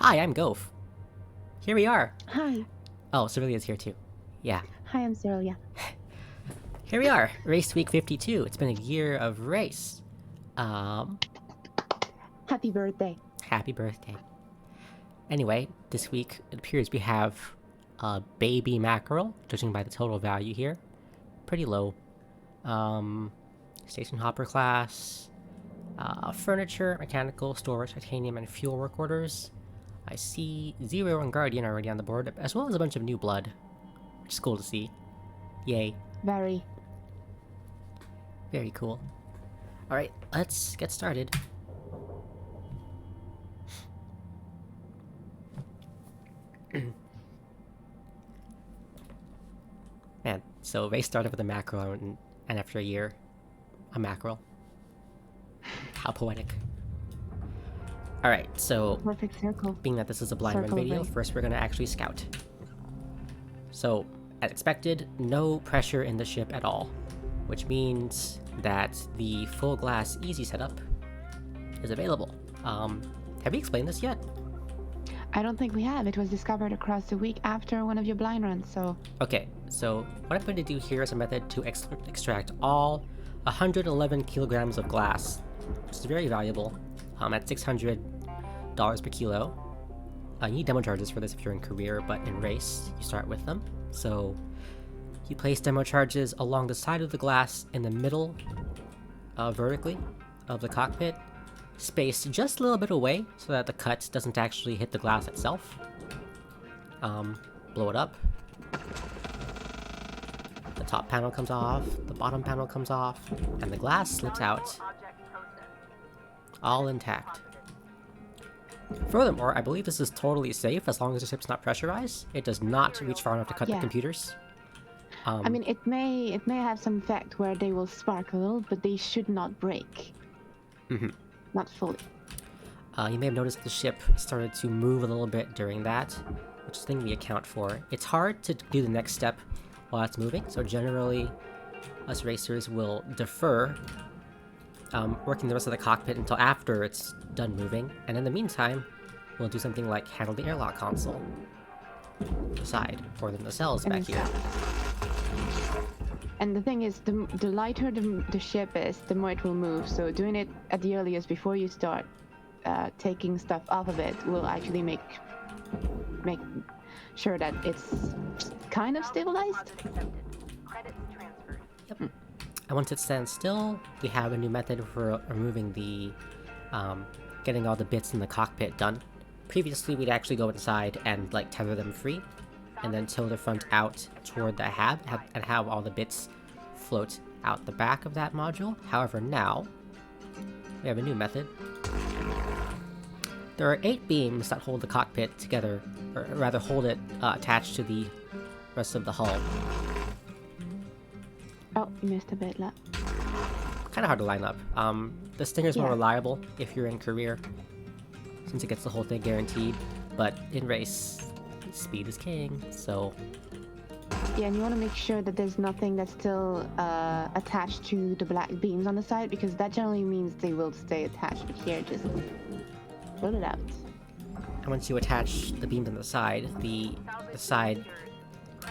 Hi, I'm Goph. Here we are. Hi. Oh, Serilia's here too. Yeah. Hi, I'm Serilia. Here we are. Race week 52. It's been a year of race. Um, Happy birthday. Happy birthday. Anyway, this week it appears we have a baby mackerel, judging by the total value here. Pretty low. Station hopper class. Furniture, mechanical, storage, titanium, and fuel work orders. I see Zero and Guardian already on the board, as well as a bunch of new blood, which is cool to see. Yay. Very. Very cool. Alright, let's get started. Man, so they started with a mackerel and after a year, a mackerel. How poetic. Alright, so Perfect circle. being that this is a blind run Circle video, race. first we're gonna actually scout. So, as expected, no pressure in the ship at all, which means that the full glass easy setup is available. Have we explained this yet? I don't think we have. It was discovered across the week after one of your blind runs, so... Okay, so what I'm going to do here is a method to extract all 111 kilograms of glass, which is very valuable, at $600 per kilo. You need demo charges for this if you're in career, but in race, you start with them. So you place demo charges along the side of the glass in the middle, vertically, of the cockpit, spaced just a little bit away so that the cut doesn't actually hit the glass itself. Blow it up. The top panel comes off, the bottom panel comes off, and the glass slips out, all intact. Furthermore, I believe this is totally safe as long as the ship's not pressurized. It does not reach far enough to cut the Yeah. computers. I mean, it may have some effect where they will spark a little, but they should not break. Mhm. Not fully. You may have noticed the ship started to move a little bit during that, which is a thing we account for. It's hard to do the next step while it's moving, so generally us racers will defer working the rest of the cockpit until after it's done moving, and in the meantime, we'll do something like handle the airlock console. Side, or the nacelles back here. And the thing is, the lighter the ship is, the more it will move. So doing it at the earliest before you start taking stuff off of it will actually make sure that it's kind of stabilized. Yep. And once it stands still, we have a new method for removing the, getting all the bits in the cockpit done. Previously, we'd actually go inside and, like, tether them free, and then tow the front out toward the hab, and have all the bits float out the back of that module. However, now, we have a new method. There are 8 beams that hold the cockpit together, or rather hold it attached to the rest of the hull. Oh, you missed a bit, lad. Kind of hard to line up. The Stinger's more Yeah. reliable if you're in career, since it gets the whole thing guaranteed, but in race, speed is king, so... Yeah, and you want to make sure that there's nothing that's still attached to the black beams on the side, because that generally means they will stay attached. But here, just pull it out. And once you attach the beams on the side side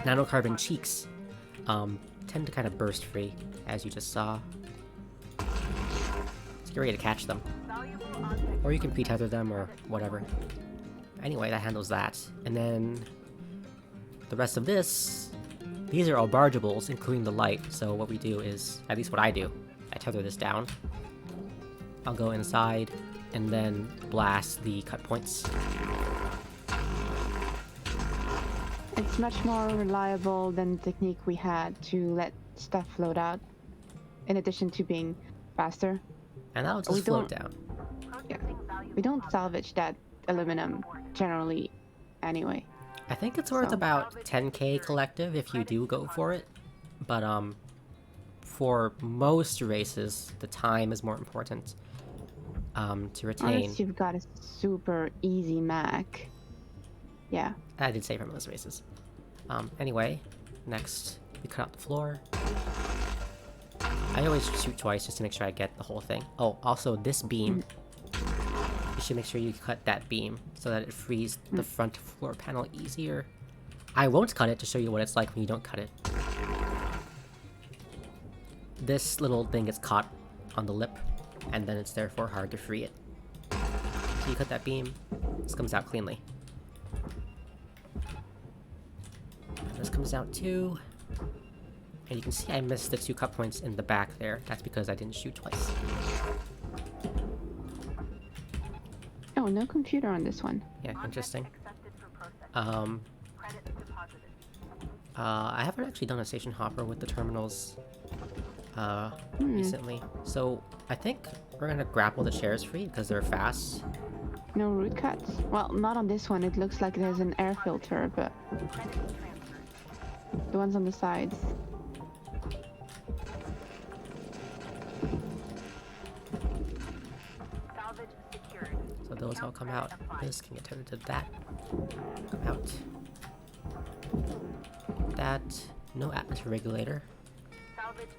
nanocarbon cheeks tend to kind of burst free, as you just saw. So get ready to catch them. Or you can pre-tether them, or whatever. Anyway, that handles that. And then the rest of this, these are all bargeables, including the light. So what we do is, at least what I do, I tether this down. I'll go inside, and then blast the cut points. It's much more reliable than the technique we had to let stuff float out, in addition to being faster. And that'll We just float don't- down. Yeah. We don't salvage that aluminum generally anyway. I think it's worth So- about 10k collective if you do go for it. But for most races, the time is more important to retain. Unless you've got a super easy Mac. Yeah. I did say for most races. Anyway, next we cut out the floor. I always shoot twice just to make sure I get the whole thing. Oh, also this beam actually make sure you cut that beam so that it frees the front floor panel easier. I won't cut it to show you what it's like when you don't cut it. This little thing gets caught on the lip, and then it's therefore hard to free it. So you cut that beam, this comes out cleanly. And this comes out too. And you can see I missed the 2 cut points in the back there. That's because I didn't shoot twice. Oh, no computer on this one. Yeah, interesting. I haven't actually done a station hopper with the terminals recently, so I think we're gonna grapple the chairs free because they're fast. No root cuts? Well, not on this one. It looks like there's an air filter, but the ones on the sides. So those all come out. This can get tethered to that. Come out. That. No atmosphere regulator.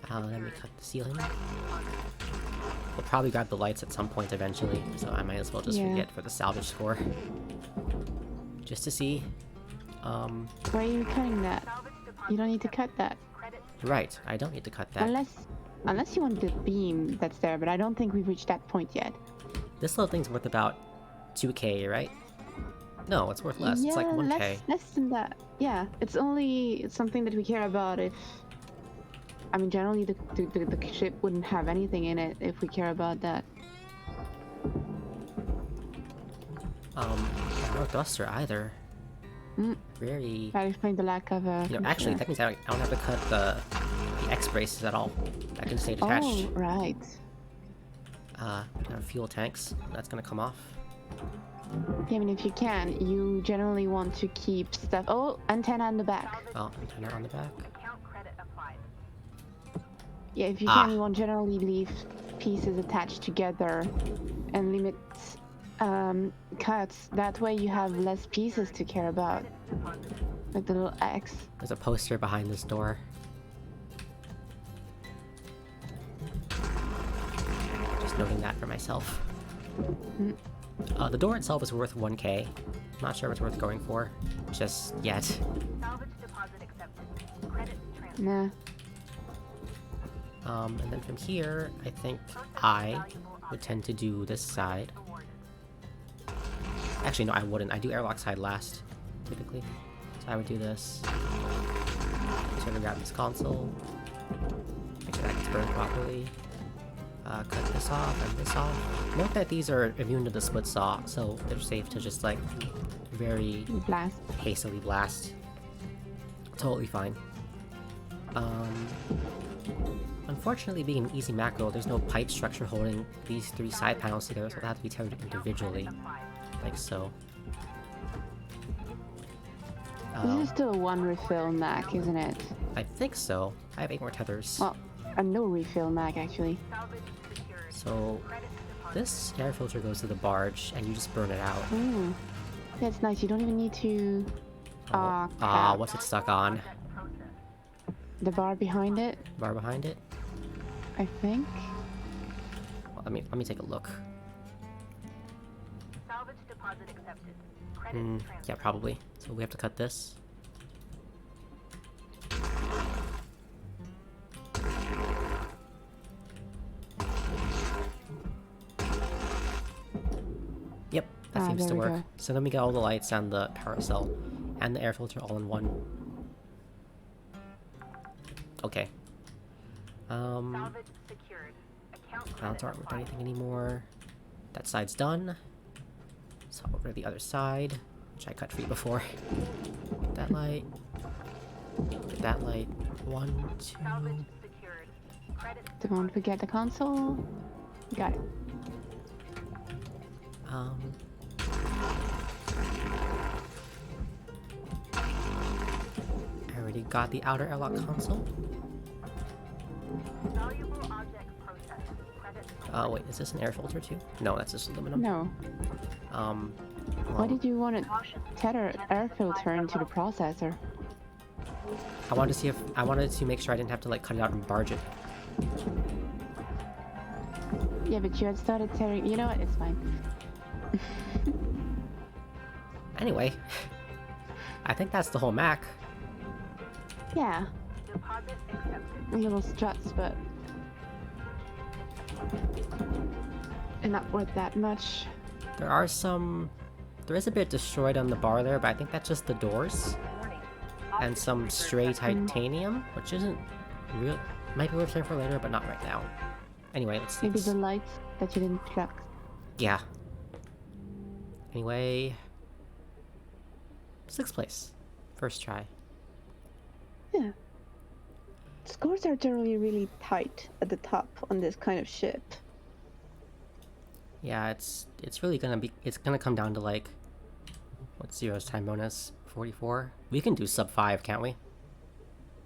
Let me cut the ceiling. We'll probably grab the lights at some point eventually, so I might as well just forget for the salvage score. Just to see. Why are you cutting that? You don't need to cut that. Right, I don't need to cut that. Unless you want the beam that's there, but I don't think we've reached that point yet. This little thing's worth about 2k, right? No, it's worth less. Yeah, it's like 1k. Less than that. Yeah, it's only something that we care about if... I mean, generally the ship wouldn't have anything in it if we care about that. No thruster either. Very... That explains the lack of a... You know, actually, technically I don't have to cut the X braces at all. That can stay detached. Oh, right. Fuel tanks. That's gonna come off. I mean, if you can, you generally want to keep stuff... Oh, antenna on the back. Oh, antenna on the back. Yeah, if you can, you want to generally leave pieces attached together and limit cuts. That way you have less pieces to care about. Like the little X. There's a poster behind this door. Just noting that for myself. The door itself is worth 1k. Not sure what's worth going for just yet. Nah. And then from here, I think I would tend to do this side. Actually, no, I wouldn't. I do airlock side last, typically. So I would do this. Sort of grab this console. Make sure that gets burned properly. Cut this off and this off. Note that these are immune to the split saw, so they're safe to just like very hastily blast. Totally fine. Unfortunately, being an easy macro, there's no pipe structure holding these 3 side panels together, so they'll have to be tethered individually, like so. This is still a 1 refill MAC, isn't it? I think so. I have 8 more tethers. Well, a no refill MAC, actually. So, this air filter goes to the barge, and you just burn it out. That's nice. You don't even need to... what's it stuck on? The bar behind it? Bar behind it? I think. Well, let me take a look. Salvage deposit accepted. Yeah, probably. So we have to cut this. Yep, that seems to work. So then we get all the lights and the power cell and the air filter all in one. Okay. Salvage secured. Mounts aren't worth anything anymore. That side's done. So over to the other side, which I cut free before. Get that light. Get that light. 1, 2. Don't forget the console. Got it. I already got the outer airlock console. Wait, is this an air filter too? No, that's just aluminum. No. Why did you want to tether air filter into the processor? I wanted to see if I wanted to make sure I didn't have to like cut it out and barge it. Yeah, but you had started tearing. You know what? It's fine. Anyway, I think that's the whole Mac. Yeah, Deposit accepted. little struts, but not worth that much. There is a bit destroyed on the bar there, but I think that's just the doors. Warning. And some stray titanium, which isn't real. Might be worth sharing for later, but not right now. Anyway, let's see. Maybe this. the lights that you didn't pluck. Yeah. Anyway, 6th place. First try. Yeah. Scores are generally really tight at the top on this kind of ship. Yeah, it's really gonna come down to like, what's Zero's time bonus? 44? We can do sub 5, can't we?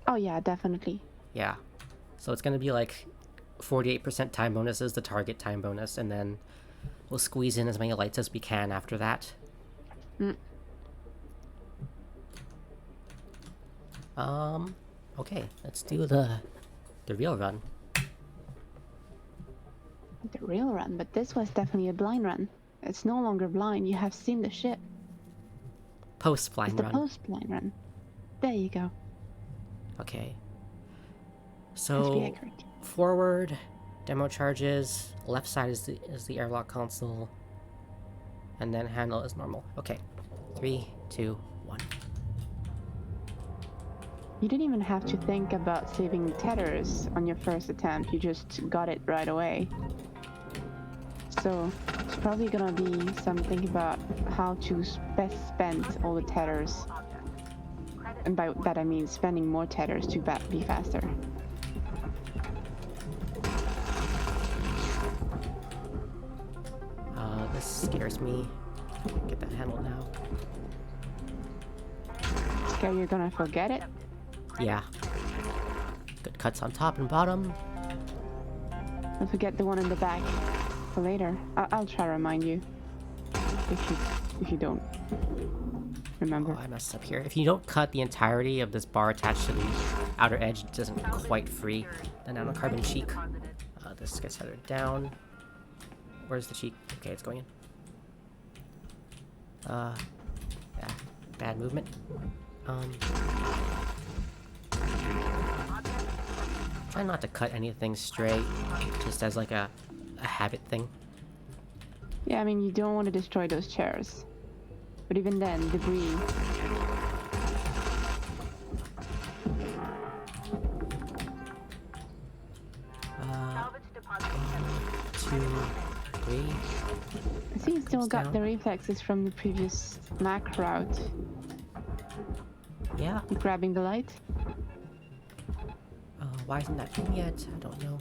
Oh yeah, definitely. Yeah. So it's gonna be like 48% time bonus is the target time bonus, and then we'll squeeze in as many lights as we can after that. Okay, let's do the real run. The real run, but this was definitely a blind run. It's no longer blind, you have seen the ship. Post It's blind the run. post-blind run. There you go. Okay. Must be So accurate. forward, demo charges, left side is the airlock console, and then handle is normal. Okay. 3, 2, 1. You didn't even have to think about saving tethers on your first attempt, you just got it right away. So it's probably gonna be something about how to best spend all the tethers. And by that I mean spending more tethers to be faster. This scares me. Get that handled now. Scare you're gonna forget it? Yeah. Good cuts on top and bottom. Don't forget the one in the back for later. I'll try to remind you. If you don't remember. Oh, I messed up here. If you don't cut the entirety of this bar attached to the outer edge, it doesn't quite free the nanocarbon cheek. This gets tethered down. Where's the cheek? Okay, it's going in. Yeah, bad movement. Try not to cut anything straight, just as like a habit thing. Yeah, I mean, you don't want to destroy those chairs. But even then, debris. Salvage deposit 2, 3. I see you still Comes got down. the reflexes from the previous Mac route. Yeah. You grabbing the light? Why isn't that in yet? I don't know.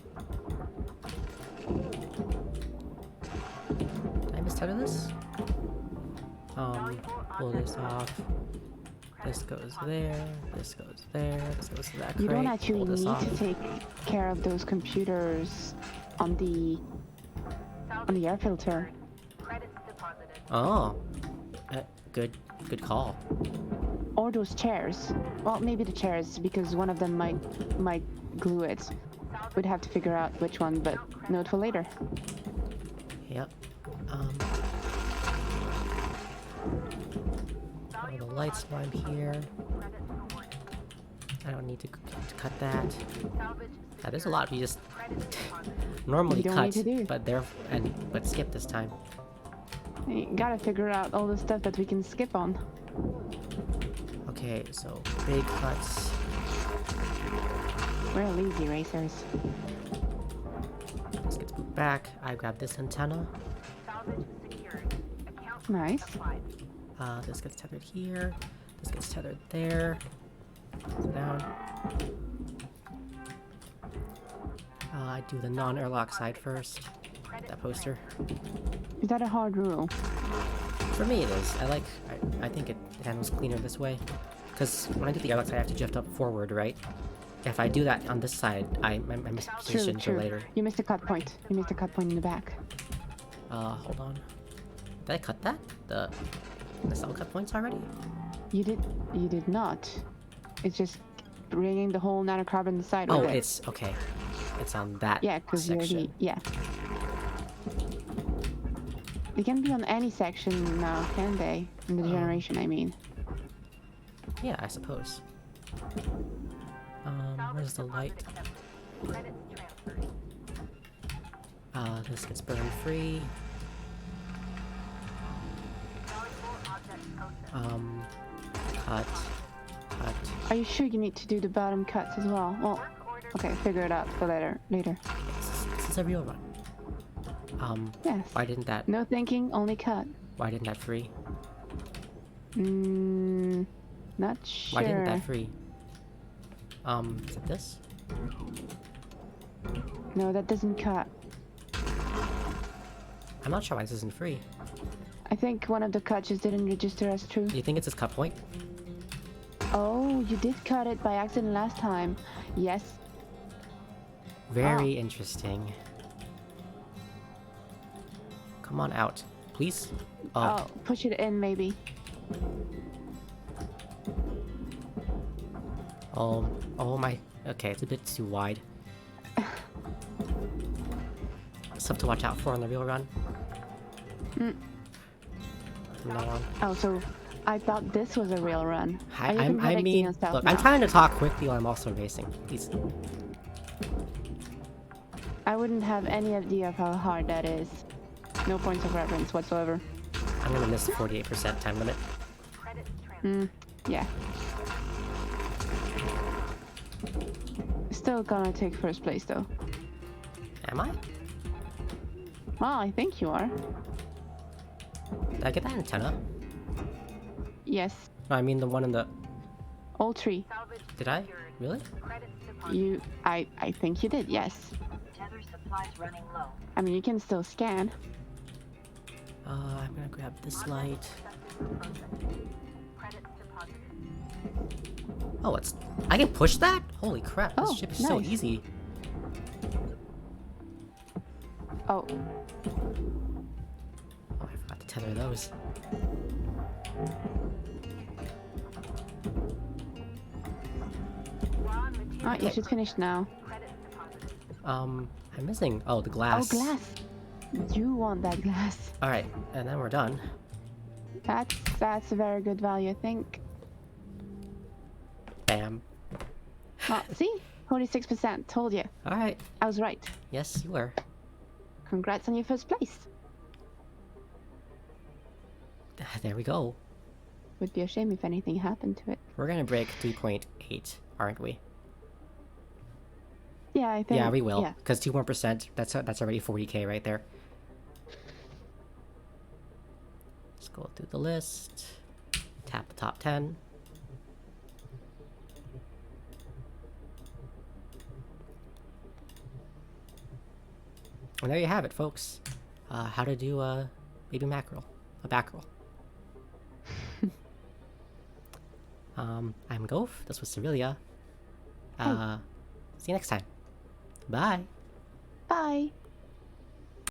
Did I mistether this? Pull this off. This goes there. This goes there. This goes to that crate. You don't actually Pull this need off. to take care of those computers on the air filter. credits deposited. Oh, good call. Or those chairs. Well, maybe the chairs, because one of them might glue it. We'd have to figure out which one, but note for later. Yep. All the lights while I'm here. I don't need to cut that. Salvage Yeah, there's a lot we just credits deposited. normally You don't cut, need to do. but skip this time. You gotta figure out all the stuff that we can skip on. Okay, so big cuts. We're lazy racers. This gets moved back. I grab this antenna. Salvage secured. Account Nice. applied. This gets tethered here. This gets tethered there. Down. I do the non-airlock side first. Get that poster. Is that a hard rule? For me, it is. I think it handles cleaner this way. Because when I do the airlock side, I have to drift up forward, right? If I do that on this side, I miss the position for later. You missed a cut point. You missed a cut point in the back. Hold on. Did I cut that? The cell cut points already? You did not. It's just bringing the whole nanocarbon side Oh, with it. it's okay. It's on that Yeah, because you're section. the... Yeah. They can be on any section now, can they? In the generation, I mean. Yeah, I suppose. Where's the light? Accepted. Credits transferred. This gets burned free. Valuable object processed. Cut. Cut. Are you sure you need to do the bottom cuts as well? Well, Work order. okay, figure it out for later. This is a real run. Yes. Why didn't that... No thinking, only cut. Why didn't that free? Not sure. Why didn't that free? Is it this? No, that doesn't cut. I'm not sure why this isn't free. I think one of the cuts just didn't register as true. Do you think it's this cut point? Oh, you did cut it by accident last time. Yes. Very interesting. Come on out, please. Oh, push it in maybe. Oh my. Okay, it's a bit too wide. Stuff to watch out for on the real run. From now on. Oh, so I thought this was a real run. I Are you mean, contradicting yourself look, now? I'm trying to talk quickly while I'm also racing. Please. I wouldn't have any idea of how hard that is. No points of reference whatsoever. I'm gonna miss the 48% time limit. Credits transferred. Yeah. Still gonna take first place though. Am I? Well, I think you are. Did I get that antenna? Yes. No, I mean the one in the... All three. Salvage Did I? secured. Really? Credits deposited. You, I think you did, yes. Tether supplies running low. I mean, you can still scan. I'm gonna grab this light. Credits deposited. Oh, it's... I can push that? Holy crap, this Oh, ship is so nice. easy. Oh, Oh, I forgot to tether those. Raw material. you should finish now. Credits deposited. I'm missing... Oh, the Oh, glass. glass. You want that glass. Alright, and then we're done. That's a very good value, I think. Bam. Oh, see? 46%. Told you. Alright. I was right. Yes, you were. Congrats on your first place. There we go. Would be a shame if anything happened to it. We're gonna break 3.8, aren't we? Yeah, I think. Yeah, we will. Yeah. Because 2 more percent, that's already 40k right there. Let's go through the list. Tap the top 10. And there you have it, folks. How to do a baby mackerel. A mackerel. I'm Goph. This was Serilia. See you next time. Bye. Bye.